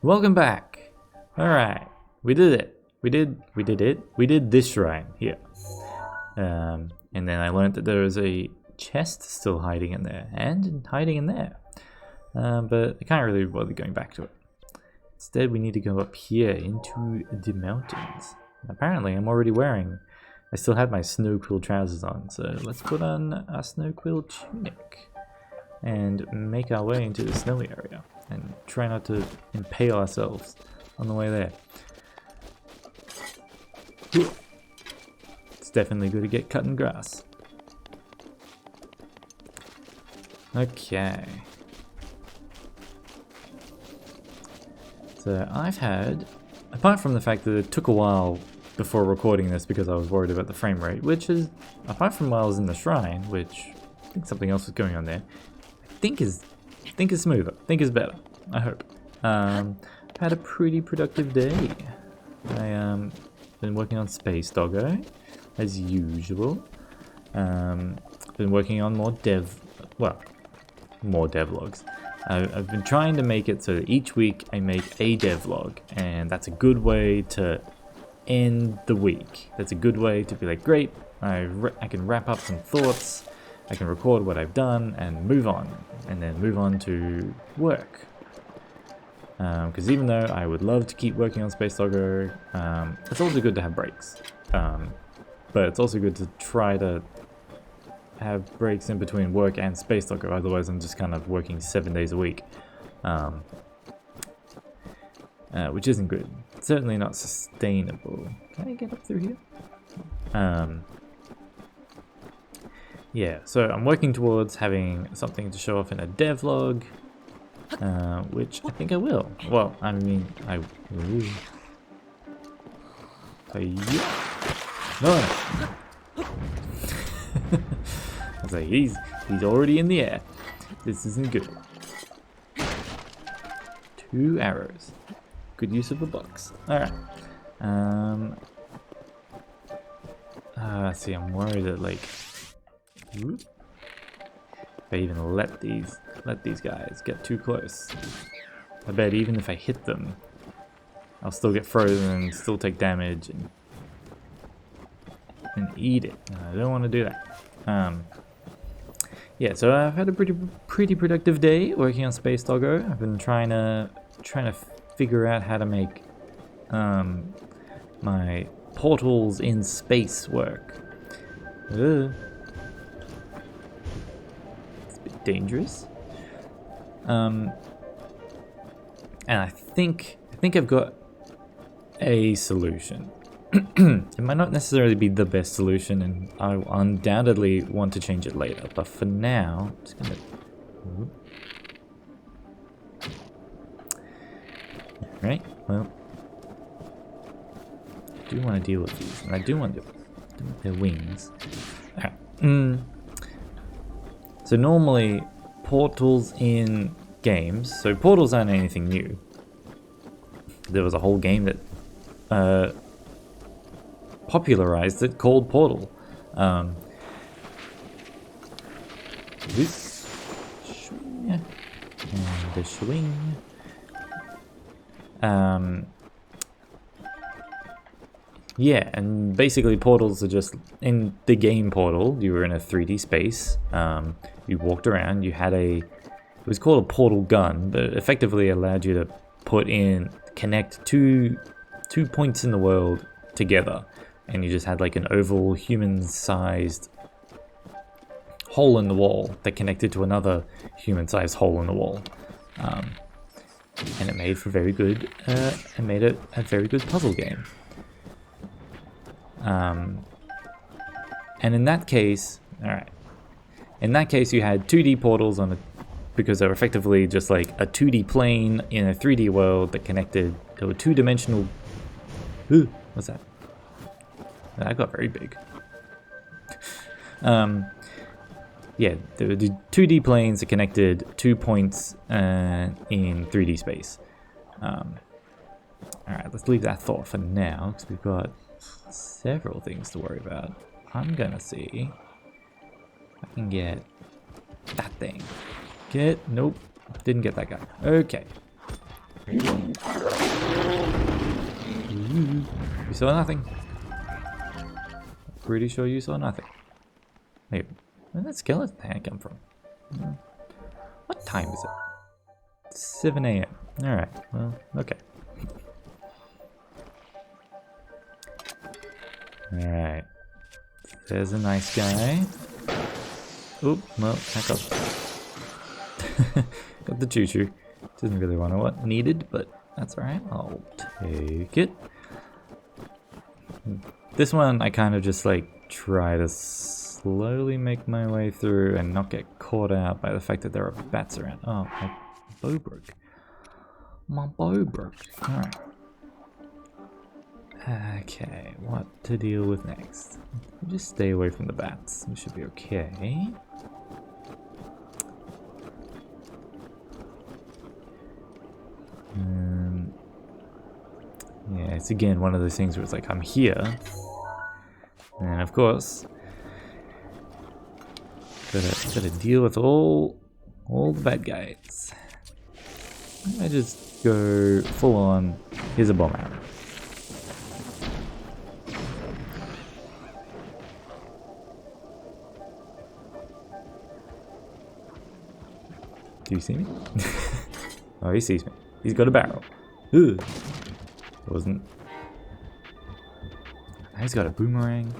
Welcome back. Alright, we did it. We did this shrine here. And then I learned that there was a chest still hiding in there, and hiding in there. But I can't really bother going back to it. Instead, we need to go up here into the mountains. Apparently, I'm already wearing... I still have my snow quill trousers on, so let's put on a snow quill tunic and make our way into the snowy area and try not to impale ourselves on the way there. It's definitely good to get cutting grass. Okay. So I've had, apart from the fact that it took a while before recording this because I was worried about the frame rate, which is, apart from while I was in the shrine, which I think something else was going on there, I think is smoother, I think is better, I hope. I've had a pretty productive day. I been working on Space Doggo, as usual. Been working on more devlogs. I've been trying to make it so that each week I make a devlog, and that's a good way to end the week. That's a good way to be like, great, I can wrap up some thoughts, I can record what I've done and move on, and then move on to work. Because even though I would love to keep working on Space Doggo, it's also good to have breaks. But it's also good to try to have breaks in between work and Space Doggo, otherwise I'm just kind of working 7 days a week. Which isn't good. Certainly not sustainable. Can I get up through here? Yeah, so I'm working towards having something to show off in a devlog, which I think I will. Well, I mean, I will. No! I was like, he's already in the air. This isn't good. 2 arrows. Good use of a box. Alright. See, I'm worried that, like, if I even let these guys get too close, I bet even if I hit them, I'll still get frozen and still take damage and eat it. I don't want to do that. Yeah, so I've had a pretty productive day working on Space Doggo. I've been trying to figure out how to make my portals in space work. It's a bit dangerous. And I think I've got a solution. It might not necessarily be the best solution, and I will undoubtedly want to change it later, but for now, I'm just gonna... Alright, well, I do want to deal with these, and I do want to deal with their wings. Alright. So normally, portals in games, so portals aren't anything new. There was a whole game that popularized it called Portal. This swing and the swing. Yeah, and basically portals are just in the game Portal. You were in a 3D space. You walked around. You had it was called a portal gun, but effectively allowed you to connect two points in the world together. And you just had like an oval human-sized hole in the wall that connected to another human-sized hole in the wall, and it made for very good. It made it a very good puzzle game. And in that case, all right. In that case, you had 2D portals because they were effectively just like a 2D plane in a 3D world that connected. There were two-dimensional. Ooh, what's that? That got very big. Yeah, there were 2D planes that connected 2 points in 3D space. Alright, let's leave that thought for now, because we've got several things to worry about. I'm gonna see if I can get that thing. Nope, didn't get that guy. Okay. Ooh, you saw nothing. Pretty sure you saw nothing. Wait, where did that skeleton hand come from? What time is it? 7 AM. Alright, well, okay. Alright. There's a nice guy. Oop, well, back up. Got the choo-choo. Didn't really want to what needed, but that's alright. I'll take it. This one I kind of just like try to slowly make my way through and not get caught out by the fact that there are bats around. Oh, my bow broke. My bow broke. Alright. Okay, what to deal with next? Just stay away from the bats. We should be okay. Yeah, it's again one of those things where it's like I'm here, and of course, gotta deal with all the bad guys. I just go full on. Here's a bomb arrow. Do you see me? Oh, he sees me. He's got a barrel. Ugh. It wasn't. Now he's got a boomerang.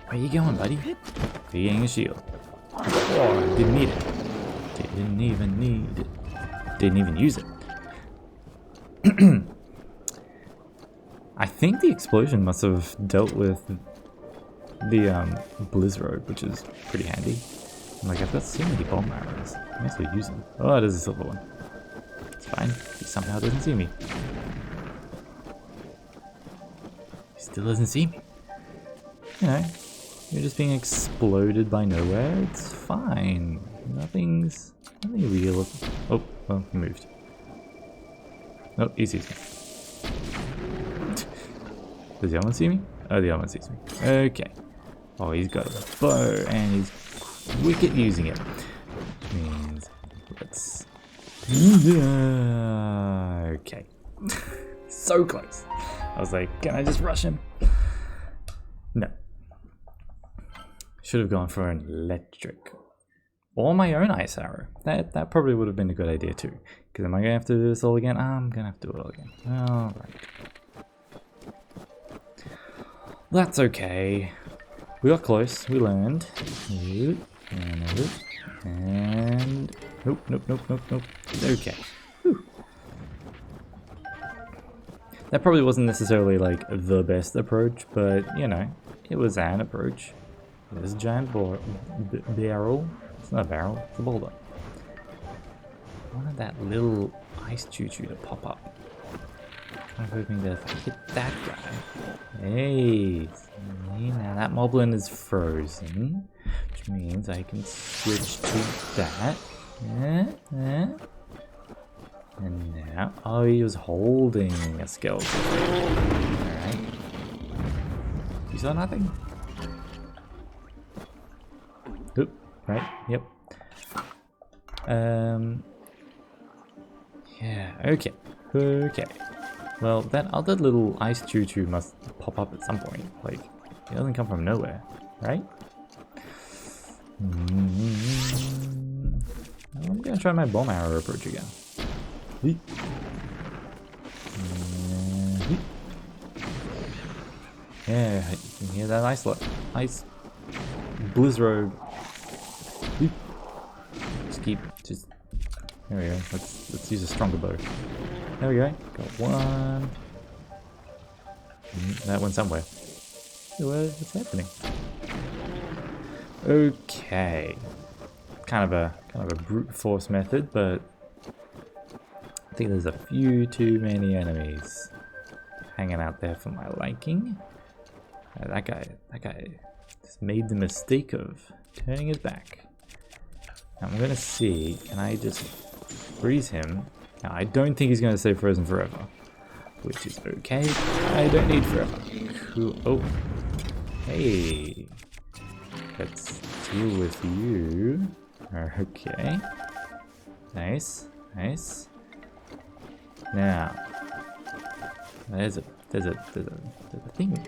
Where you going, buddy? You're getting a shield. Oh, didn't need it. Didn't even need it. Didn't even use it. I think the explosion must have dealt with the Blizzroad, which is pretty handy. Like, I've got so many bomb arrows. I might as well use them. Oh, there's a silver one. It's fine. He somehow doesn't see me. He still doesn't see me. You know, you're just being exploded by nowhere. It's fine. Nothing real. Oh, well, he moved. Oh, he sees me. Does the other one see me? Oh, the other one sees me. Okay. Oh, he's got a bow and he's quick at using it. Which means let's. Okay. So close. I was like, can I just rush him? No. Should have gone for an electric. Or my own ice arrow. That probably would have been a good idea too. Because am I going to have to do this all again? I'm going to have to do it all again. Alright. That's okay. We got close. We learned. And nope. Okay. Whew. That probably wasn't necessarily like the best approach, but you know, it was an approach. There's a giant barrel. It's not a barrel, it's a boulder. I wanted that little ice choo-choo to pop up. I'm hoping that if I hit that guy. Hey, see, now that moblin is frozen, which means I can switch to that. And now, oh, he was holding a skeleton. Alright. You saw nothing? Oop, right, yep. Yeah, okay. Okay. Well, that other little ice choo-choo must pop up at some point. Like, it doesn't come from nowhere, right? I'm gonna try my bomb arrow approach again. Yeah, you can hear that ice Blizzroad. Just there we go. Let's use a stronger bow. There we go. Got one. That went somewhere. What's happening? Okay. Kind of a brute force method, but I think there's a few too many enemies hanging out there for my liking. That guy just made the mistake of turning his back. Now I'm gonna see, can I just freeze him? Now I don't think he's gonna stay frozen forever, which is okay. I don't need forever. Cool. Oh, Hey, let's deal with you. Okay. Nice, nice. Now, there's a thing.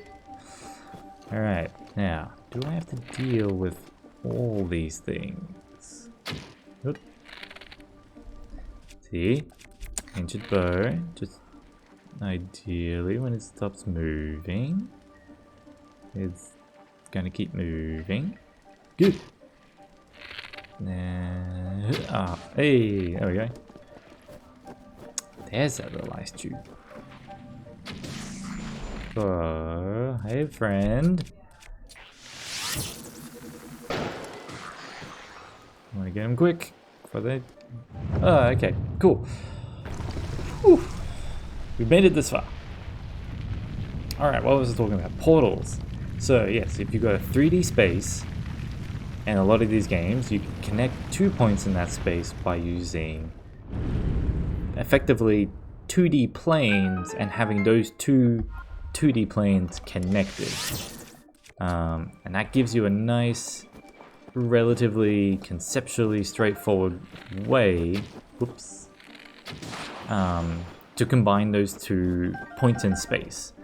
All right. Now, do I have to deal with all these things? Oop. See, ancient bow. Just ideally, when it stops moving, it's gonna keep moving. Good. Hey, there we go. There's that little ice tube. Oh, hey friend. I want to get him quick before they... Oh, okay, cool. Whew. We made it this far. Alright, what was I talking about? Portals. So yes, if you've got a 3D space, and a lot of these games, you can connect 2 points in that space by using effectively 2D planes and having those two 2D planes connected. And that gives you a nice, relatively conceptually straightforward way, whoops, to combine those 2 points in space.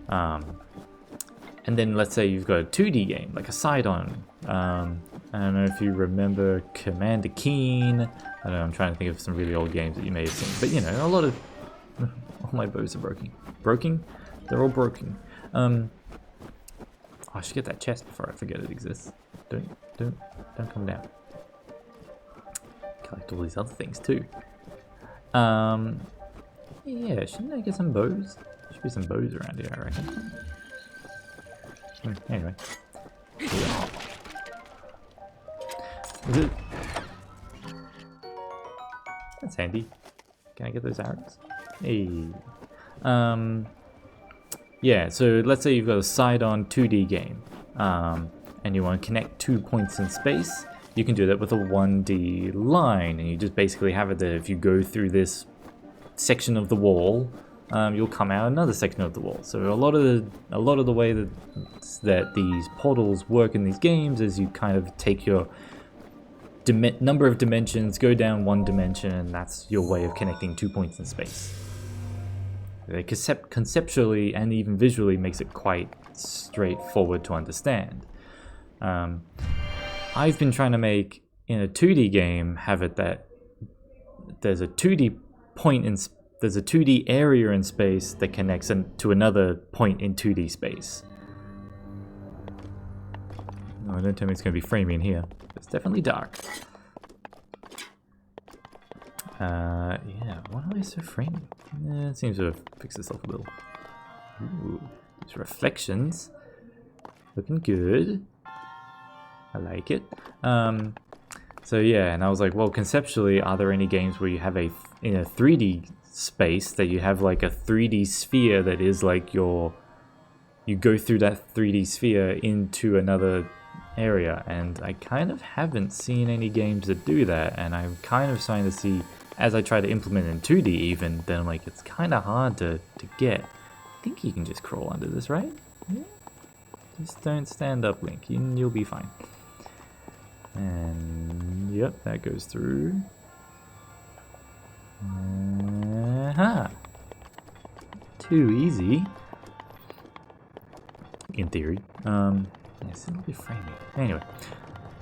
And then let's say you've got a 2D game, like a side-on. I don't know if you remember Commander Keen. I don't know, I'm trying to think of some really old games that you may have seen. But you know, a lot of... all my bows are broken. Broken? They're all broken. I should get that chest before I forget it exists. Don't come down. Collect all these other things too. Yeah, shouldn't I get some bows? There should be some bows around here, I reckon. Anyway. Yeah. That's handy. Can I get those arrows? Hey. Yeah, so let's say you've got a side-on 2D game, and you want to connect 2 points in space. You can do that with a 1D line, and you just basically have it that if you go through this section of the wall, you'll come out another section of the wall. So a lot of the way that these portals work in these games is you kind of take your number of dimensions, go down 1 dimension, and that's your way of connecting 2 points in space. Conceptually and even visually makes it quite straightforward to understand. I've been trying to make in a 2D game have it that there's a 2D point in there's a 2D area in space that connects to another point in 2D space. No, don't tell me it's going to be framey in here. It's definitely dark. Yeah, why are they so framey? It seems to have fixed itself a little. Ooh, these reflections. Looking good. I like it. So yeah, and I was like, well, conceptually, are there any games where you have in a 3D space that you have like a 3D sphere that is like you go through that 3D sphere into another area? And I kind of haven't seen any games that do that, and I'm kind of starting to see, as I try to implement it in 2D even, then I'm like, it's kind of hard to get. I think you can just crawl under this, right? Yeah. Just don't stand up, Link. You'll be fine. And yep, that goes through. Too easy. In theory. Yes, it'll be framing. Anyway,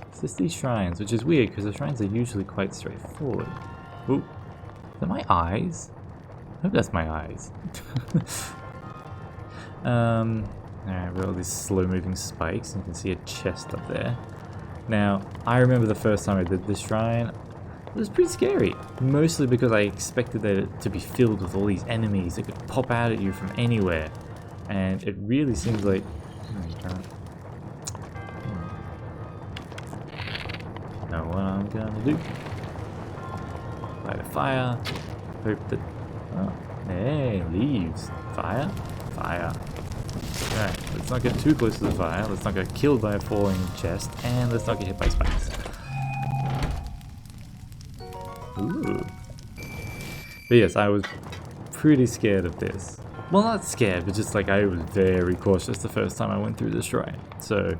it's just these shrines, which is weird because the shrines are usually quite straightforward. Ooh, is that my eyes? I hope that's my eyes. Alright, we got all these slow-moving spikes, and you can see a chest up there. Now, I remember the first time I did this shrine, it was pretty scary. Mostly because I expected it to be filled with all these enemies that could pop out at you from anywhere. And it really seems like... Know what I'm gonna do. Light a fire. Hope that... Oh, hey, leaves. Fire. Fire. Alright, let's not get too close to the fire, let's not get killed by a falling chest, and let's not get hit by spikes. Ooh. But yes, I was pretty scared of this. well, not scared, but just like I was very cautious the first time I went through the shrine. So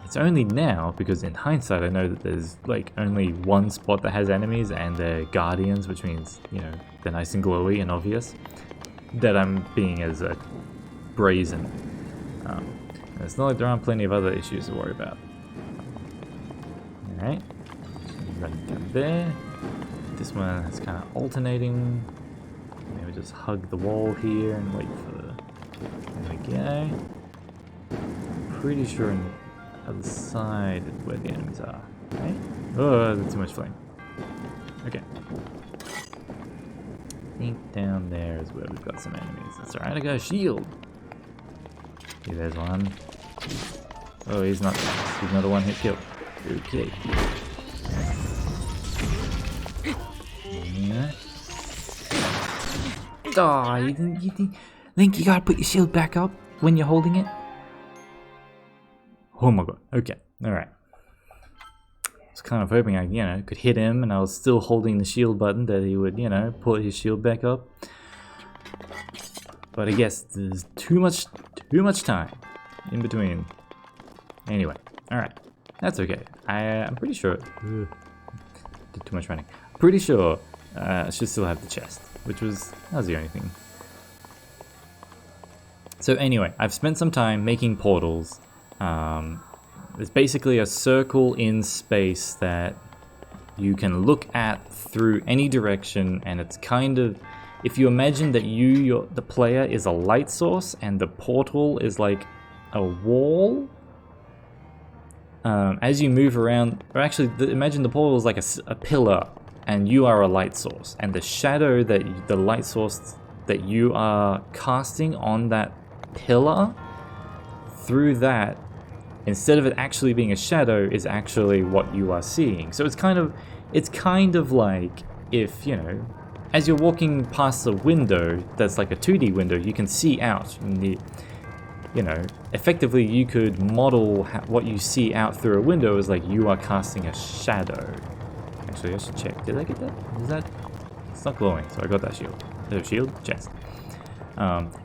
it's only now, because in hindsight I know that there's like only one spot that has enemies and they're guardians, which means, you know, they're nice and glowy and obvious, that I'm being as brazen. And it's not like there aren't plenty of other issues to worry about. Alright, run down there. This one is kind of alternating. Maybe just hug the wall here and wait for the... There we go. I'm pretty sure on the other side is where the enemies are. Right? Oh, that's too much flame. Okay. I think down there is where we've got some enemies. That's alright, I got a shield. See, there's one. Oh, he's not a one-hit kill. Okay. Yeah. Oh, you didn't... Link, you gotta put your shield back up when you're holding it. Oh my god. Okay. Alright. I was kind of hoping I, could hit him and I was still holding the shield button, that he would, pull his shield back up. But I guess there's too much time in between. Anyway. Alright. That's okay. I'm pretty sure... Did too much running. Pretty sure I should still have the chest, that was the only thing. So anyway, I've spent some time making portals. It's basically a circle in space that you can look at through any direction, and it's kind of, if you imagine that the player is a light source and the portal is like a wall. As you move around, or actually imagine the portal is like a pillar and you are a light source, and the shadow that the light source that you are casting on that pillar, through that, instead of it actually being a shadow, is actually what you are seeing. So it's kind of like if, as you're walking past a window that's like a 2D window, you can see out, and effectively you could model what you see out through a window as like you are casting a shadow. Actually, I should check. Did I get that? Is that? It's not glowing, so I got that shield. Shield? Chest.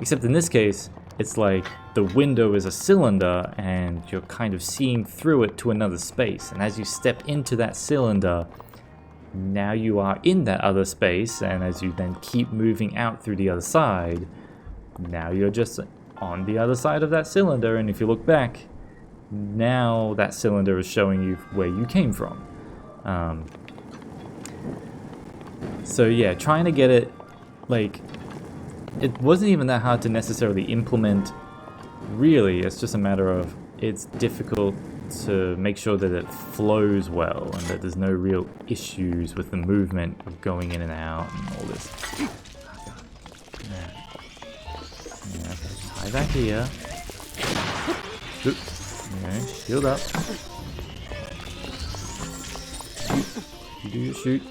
Except in this case, it's like the window is a cylinder and you're kind of seeing through it to another space. And as you step into that cylinder, now you are in that other space, and as you then keep moving out through the other side, now you're just on the other side of that cylinder, and if you look back, now that cylinder is showing you where you came from. So yeah, trying to get it, like, it wasn't even that hard to necessarily implement, really. It's just a matter of, it's difficult to make sure that it flows well and that there's no real issues with the movement of going in and out and all this. Oh, God. Yeah, okay. Hide back here. Oop. Okay, shield up. You do your shoot.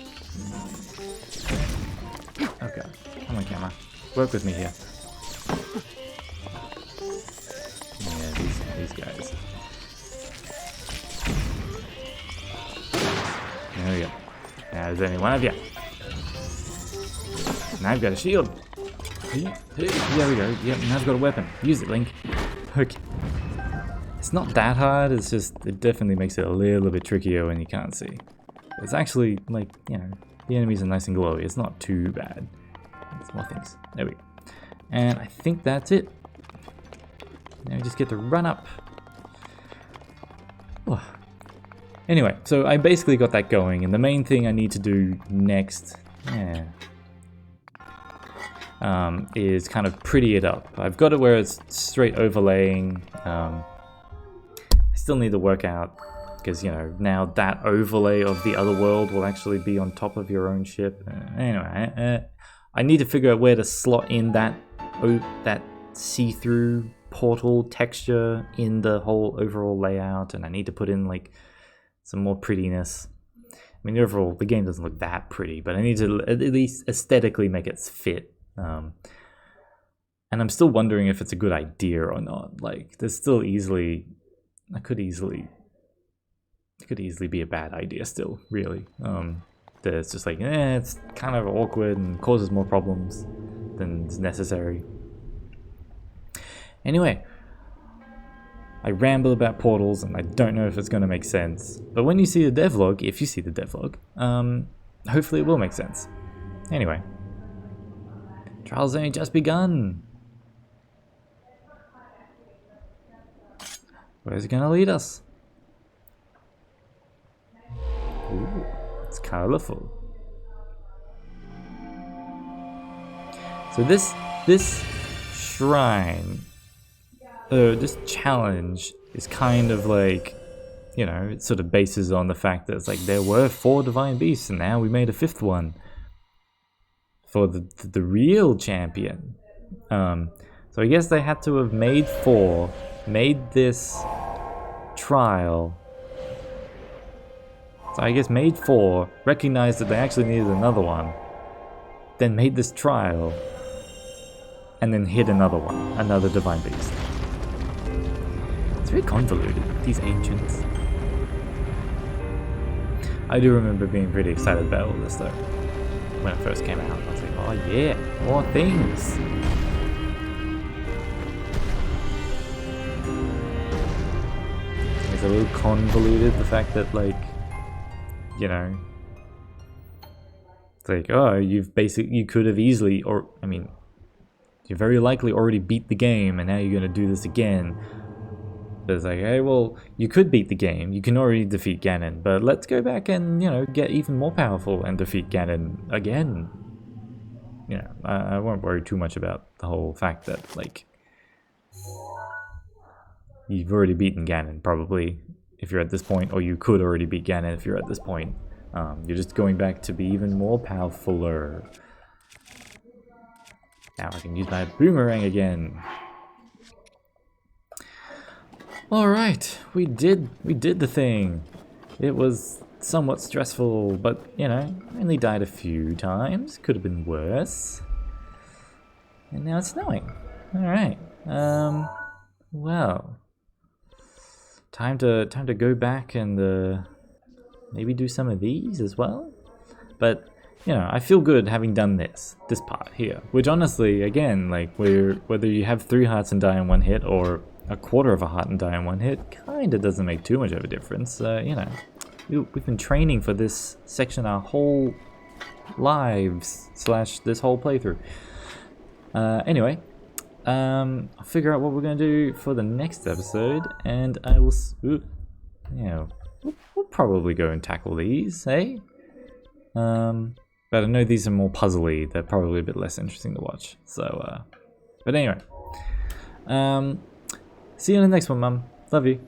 Okay, come on, camera. Work with me here. Yeah, these guys. There we go. Now there's only one of you. Now I've got a shield. There we go. Yep, now I've got a weapon. Use it, Link. Okay. It's not that hard, it's just, it definitely makes it a little bit trickier when you can't see. It's actually, like, the enemies are nice and glowy. It's not too bad. It's more things. There we go. And I think that's it. Now we just get to run up. Oh. Anyway, so I basically got that going, and the main thing I need to do next, is kind of pretty it up. I've got it where it's straight overlaying. I still need to work out, because, now that overlay of the other world will actually be on top of your own ship. Anyway, I need to figure out where to slot in that see-through portal texture in the whole overall layout, and I need to put in, like, some more prettiness. I mean, overall, the game doesn't look that pretty, but I need to at least aesthetically make it fit. And I'm still wondering if it's a good idea or not. Like, there's still it could easily be a bad idea still, really. That it's just like, it's kind of awkward and causes more problems than is necessary. Anyway, I ramble about portals and I don't know if it's going to make sense. But when you see the devlog, if you see the devlog, hopefully it will make sense. Anyway, trial's only just begun. Where's it going to lead us? Ooh, it's colorful. So this shrine, this challenge is kind of like, you know, it sort of bases on the fact that it's like there were 4 divine beasts and now we made a 5th one for the real champion. So I guess they had to have made this trial. So I guess made 4, recognized that they actually needed another one, then made this trial, and then hit another one, another divine beast. It's very convoluted, these ancients. I do remember being pretty excited about all this though. When it first came out, I was like, oh yeah, more things. It's a little convoluted, the fact that, like, you know, it's like, oh, you could have easily, or, I mean, you very likely already beat the game and now you're going to do this again. But it's like, hey, well, you could beat the game, you can already defeat Ganon, but let's go back and, you know, get even more powerful and defeat Ganon again. You know, I won't worry too much about the whole fact that, like, you've already beaten Ganon, probably, if you're at this point, or you could already beat Ganon if you're at this point. You're just going back to be even more powerfuler. Now I can use my boomerang again. Alright, we did the thing. It was somewhat stressful, but, you know, I only died a few times. Could have been worse. And now it's snowing. Alright. Well. Time to go back and maybe do some of these as well. But, you know, I feel good having done this part here. Which honestly, again, like, whether you have 3 hearts and die in 1 hit, or a quarter of a heart and die in 1 hit, kinda doesn't make too much of a difference. You know, we've been training for this section our whole lives, / this whole playthrough. Anyway, I'll figure out what we're gonna do for the next episode, and I will, you know, we'll probably go and tackle these, eh? But I know these are more puzzly, they're probably a bit less interesting to watch, so, but anyway. See you in the next one, Mum. Love you.